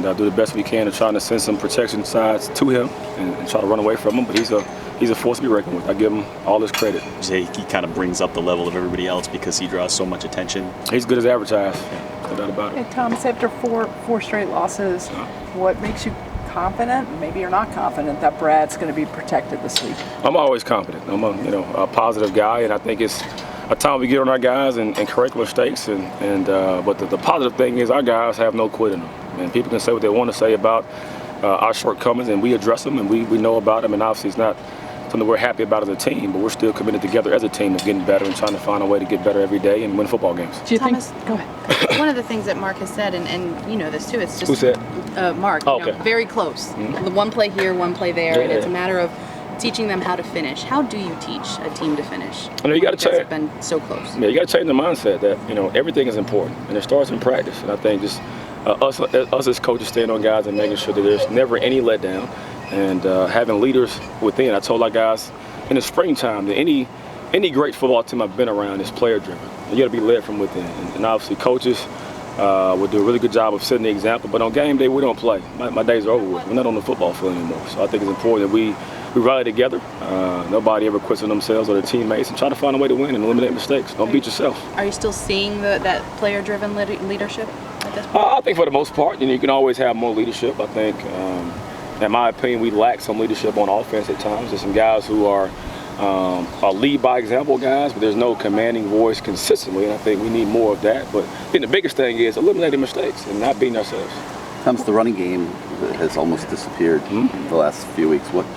and do the best we can to try to send some protection sides to him and try to run away from him. But he's a force to be reckoned with. I give him all his credit. He kind of brings up the level of everybody else because he draws so much attention. He's good as advertised. No doubt about it. Hey, Thomas, after four straight losses, what makes you confident? Maybe you're not confident that Brad's going to be protected this week. I'm always confident. I'm a positive guy, and I think it's a time we get on our guys and correct mistakes. But the positive thing is our guys have no quit in them. And people can say what they want to say about our shortcomings, and we address them, and we know about them. And obviously, it's not something we're happy about as a team, but we're still committed together as a team of getting better and trying to find a way to get better every day and win football games. Do you Thomas, think? Go ahead. one of the things that Mark has said, and you know this too, it's just Who said? Mark. Oh, You know, okay. very close. The one play here, one play there, and it's a matter of teaching them how to finish. How do you teach a team to finish? I know you got to guys change. have been so close. Yeah, you got to change the mindset that everything is important, and it starts in practice. And I think just us as coaches staying on guys and making sure that there's never any letdown, and having leaders within. I told our guys in the springtime that any great football team I've been around is player driven. You got to be led from within, and obviously coaches will do a really good job of setting the example. But on game day, we don't play. My days are over with. We're not on the football field anymore. So I think it's important that we rally together. Nobody ever quits on themselves or their teammates, and try to find a way to win and eliminate mistakes. Don't beat yourself. Are you still seeing that player-driven leadership at this point? I think for the most part, you can always have more leadership. I think, in my opinion, we lack some leadership on offense at times. There's some guys who are lead by example guys, but there's no commanding voice consistently, and I think we need more of that. But I think the biggest thing is eliminating mistakes and not beating ourselves. Comes the running game has almost disappeared the last few weeks. What's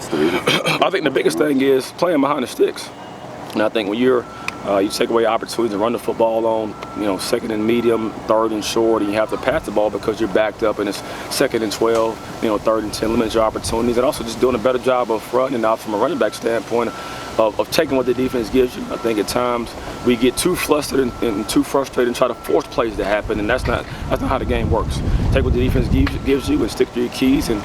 the reason? I think the biggest thing is playing behind the sticks. And I think when you take away opportunities to run the football on, second and medium, third and short, and you have to pass the ball because you're backed up and it's second and 12, third and 10, limits your opportunities, and also just doing a better job of running out from a running back standpoint of taking what the defense gives you. I think at times we get too flustered and too frustrated and try to force plays to happen, and that's not how the game works. Take what the defense gives you and stick to your keys and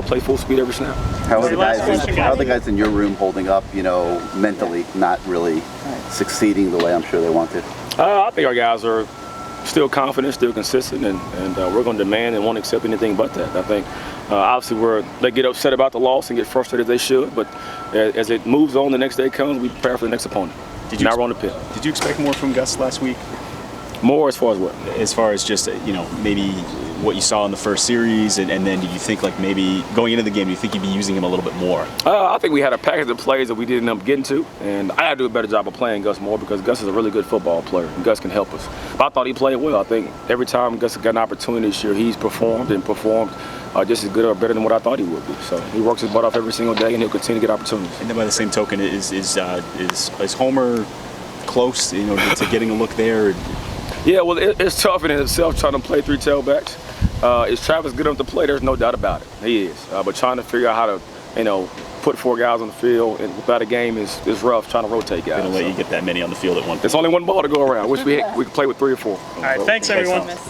play full speed every snap. How are the guys in your room holding up, mentally, not really succeeding the way I'm sure they want to? I think our guys are still confident, still consistent, and we're going to demand and won't accept anything but that. I think obviously they get upset about the loss and get frustrated as they should, but as it moves on, the next day comes, we prepare for the next opponent. Now we're on the pit. Did you expect more from Gus last week? More as far as what? As far as just, maybe what you saw in the first series, and then do you think maybe going into the game, do you think you'd be using him a little bit more? I think we had a package of plays that we didn't end up getting to, and I got to do a better job of playing Gus more because Gus is a really good football player, and Gus can help us. But I thought he played well. I think every time Gus got an opportunity this year, he's performed just as good or better than what I thought he would be. So he works his butt off every single day, and he'll continue to get opportunities. And then by the same token, is Homer close, to getting a look there? Yeah, well, it's tough in itself trying to play three tailbacks. Is Travis good enough to play? There's no doubt about it. He is. But trying to figure out how to, put four guys on the field and without a game is rough. Trying to rotate guys. Going to let you get that many on the field at one point. It's only one ball to go around. I wish we could play with 3 or 4. All right, thanks everyone.